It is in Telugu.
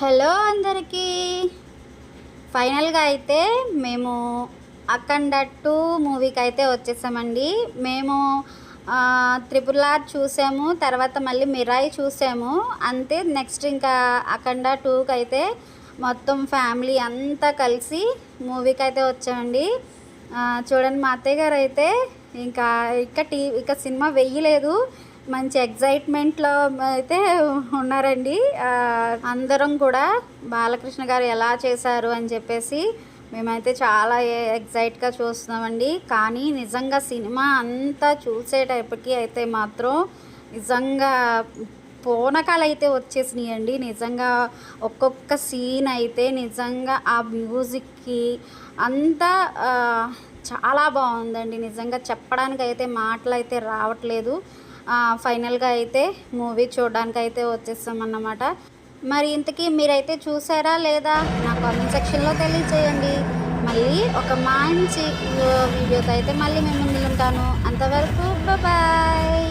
హలో అందరికీ. ఫైనల్గా అయితే మేము అఖండ 2 మూవీకి అయితే వచ్చేసామండి. మేము త్రిపుల్ ఆర్ చూసాము, తర్వాత మళ్ళీ మిరాయి చూసాము, అంతే. నెక్స్ట్ ఇంకా అఖండ 2కి అయితే మొత్తం ఫ్యామిలీ అంతా కలిసి మూవీకి అయితే వచ్చామండి. చూడండి, మా అత్తయ్య గారు అయితే ఇంకా ఇక సినిమా వెయ్యలేదు, మంచి ఎగ్జైట్మెంట్లో అయితే ఉన్నారండి. అందరం కూడా బాలకృష్ణ గారు ఎలా చేశారు అని చెప్పేసి మేమైతే చాలా ఎగ్జైట్గా చూస్తున్నామండి. కానీ నిజంగా సినిమా అంతా చూసేటప్పటికి అయితే మాత్రం నిజంగా పూనకాలు అయితే వచ్చేసినాయండి. నిజంగా ఒక్కొక్క సీన్ అయితే నిజంగా ఆ మ్యూజిక్కి అంతా చాలా బాగుందండి. నిజంగా చెప్పడానికి అయితే మాటలు అయితే రావట్లేదు. ఫైనల్గా అయితే మూవీ చూడడానికి అయితే వచ్చేస్తామన్నమాట. మరి ఇంతకీ మీరైతే చూసారా లేదా నా కామెంట్ సెక్షన్లో తెలియజేయండి. మళ్ళీ ఒక మంచి వీడియోతో అయితే మళ్ళీ మేము ముందుంటాను. అంతవరకు బాయ్.